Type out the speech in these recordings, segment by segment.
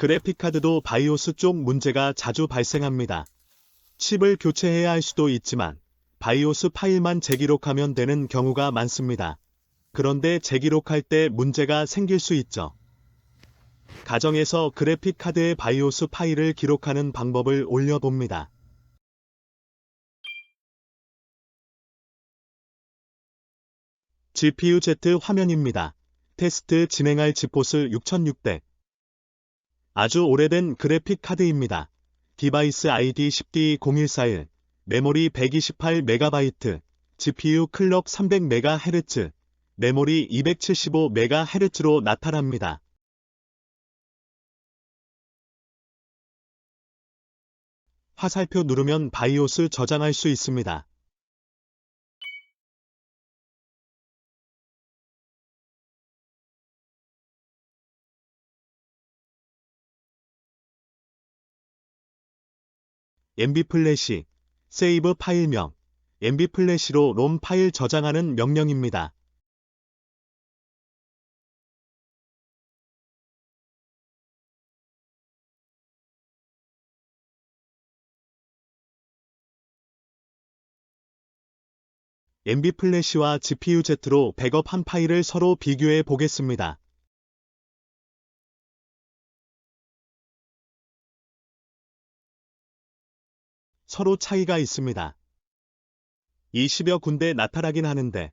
그래픽카드도 바이오스 쪽 문제가 자주 발생합니다. 칩을 교체해야 할 수도 있지만 바이오스 파일만 재기록하면 되는 경우가 많습니다. 그런데 재기록할 때 문제가 생길 수 있죠. 가정에서 그래픽카드의 바이오스 파일을 기록하는 방법을 올려봅니다. GPU-Z 화면입니다. 테스트 진행할 지포스 6600. 아주 오래된 그래픽카드입니다. 디바이스 ID 10D0141, 메모리 128MB, GPU 클럭 300MHz, 메모리 275MHz로 나타납니다. 화살표 누르면 바이오스 저장할 수 있습니다. MB 플래시, 세이브 파일명, MB 플래시로 롬 파일 저장하는 명령입니다. MB 플래시와 GPU-Z로 백업한 파일을 서로 비교해 보겠습니다. 서로 차이가 있습니다. 20여 군데 나타나긴 하는데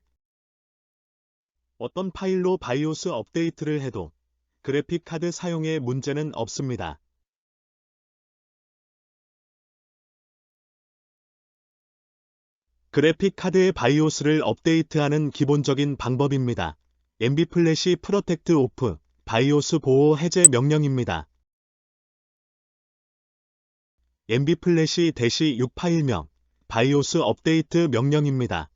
어떤 파일로 바이오스 업데이트를 해도 그래픽카드 사용에 문제는 없습니다. 그래픽카드의 바이오스를 업데이트하는 기본적인 방법입니다. MB 플래시 프로텍트 오프, 바이오스 보호 해제 명령입니다. MB 플래시 -6 파일명, 바이오스 업데이트 명령입니다.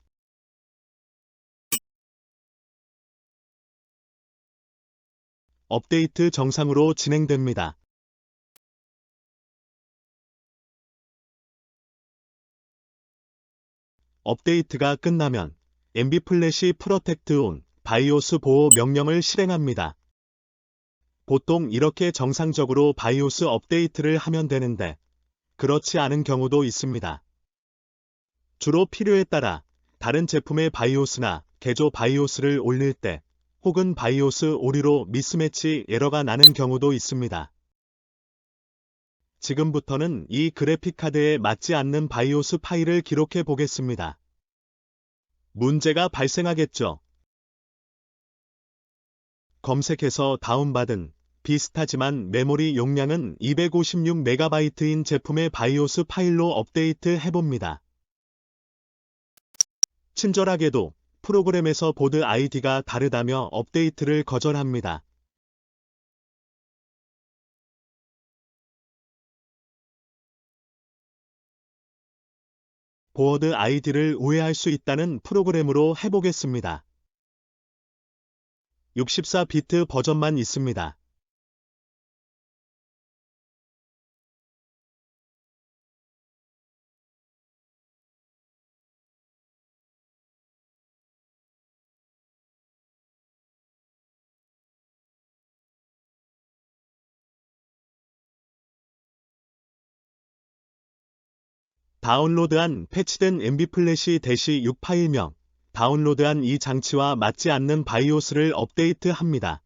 업데이트 정상으로 진행됩니다. 업데이트가 끝나면 MB 플래시 프로텍트 온, 바이오스 보호 명령을 실행합니다. 보통 이렇게 정상적으로 바이오스 업데이트를 하면 되는데 그렇지 않은 경우도 있습니다. 주로 필요에 따라 다른 제품의 바이오스나 개조 바이오스를 올릴 때 혹은 바이오스 오류로 미스매치 에러가 나는 경우도 있습니다. 지금부터는 이 그래픽카드에 맞지 않는 바이오스 파일을 기록해 보겠습니다. 문제가 발생하겠죠. 검색해서 다운받은 비슷하지만 메모리 용량은 256MB인 제품의 바이오스 파일로 업데이트 해봅니다. 친절하게도 프로그램에서 보드 아이디가 다르다며 업데이트를 거절합니다. 보드 아이디를 오해할 수 있다는 프로그램으로 해보겠습니다. 64비트 버전만 있습니다. 다운로드한 패치된 MB 플래시 -6 파일명, 다운로드한 이 장치와 맞지 않는 바이오스를 업데이트합니다.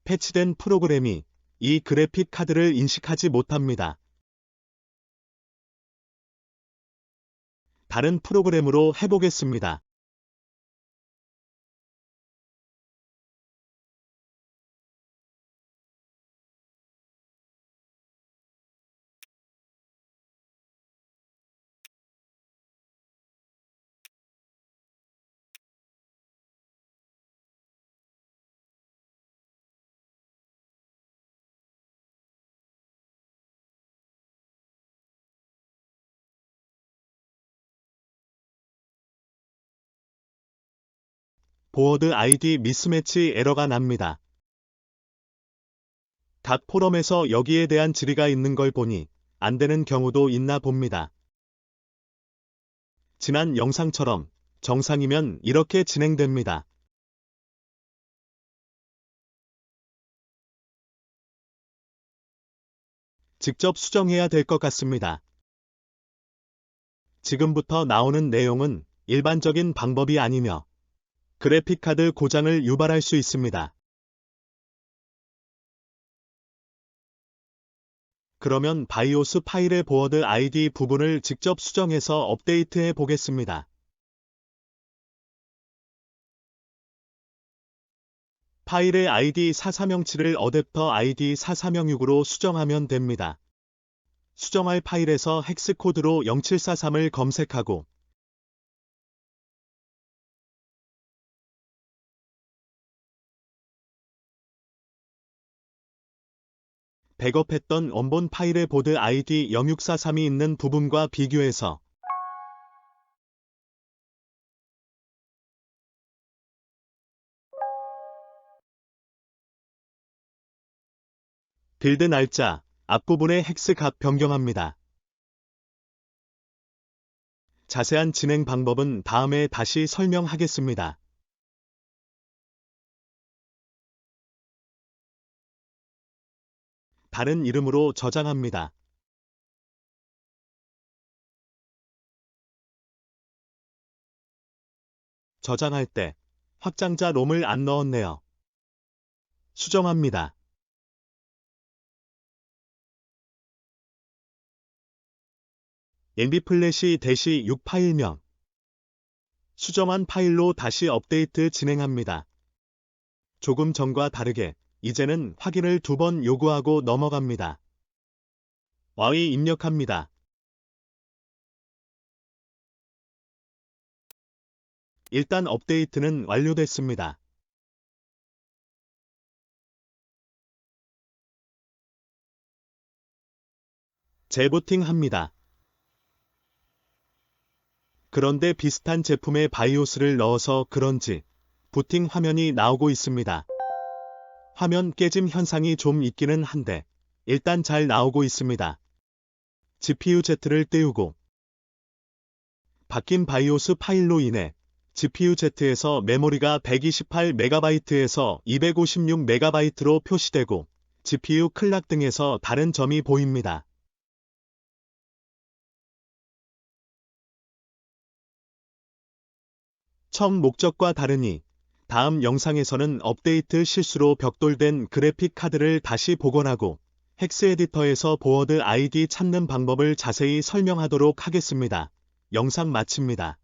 패치된 프로그램이 이 그래픽 카드를 인식하지 못합니다. 다른 프로그램으로 해보겠습니다. 보드 아이디 미스매치 에러가 납니다. 각 포럼에서 여기에 대한 질의가 있는 걸 보니 안 되는 경우도 있나 봅니다. 지난 영상처럼 정상이면 이렇게 진행됩니다. 직접 수정해야 될 것 같습니다. 지금부터 나오는 내용은 일반적인 방법이 아니며 그래픽카드 고장을 유발할 수 있습니다. 그러면 바이오스 파일의 보어드 아이디 부분을 직접 수정해서 업데이트해 보겠습니다. 파일의 아이디 4307을 어댑터 아이디 4306으로 수정하면 됩니다. 수정할 파일에서 헥스 코드로 0743을 검색하고 백업했던 원본 파일의 보드 아이디 0643이 있는 부분과 비교해서 빌드 날짜, 앞부분의 헥스 값 변경합니다. 자세한 진행 방법은 다음에 다시 설명하겠습니다. 다른 이름으로 저장합니다. 저장할 때 확장자 롬을 안 넣었네요. 수정합니다. mbflash-6 파일명 수정한 파일로 다시 업데이트 진행합니다. 조금 전과 다르게 이제는 확인을 2번 요구하고 넘어갑니다. Y 입력합니다. 일단 업데이트는 완료됐습니다. 재부팅합니다. 그런데 비슷한 제품의 바이오스를 넣어서 그런지 부팅 화면이 나오고 있습니다. 화면 깨짐 현상이 좀 있기는 한데 일단 잘 나오고 있습니다. GPU-Z를 띄우고 바뀐 바이오스 파일로 인해 GPU-Z에서 메모리가 128MB에서 256MB로 표시되고 GPU 클락 등에서 다른 점이 보입니다. 처음 목적과 다르니 다음 영상에서는 업데이트 실수로 벽돌된 그래픽 카드를 다시 복원하고 헥스 에디터에서 보어드 아이디 찾는 방법을 자세히 설명하도록 하겠습니다. 영상 마칩니다.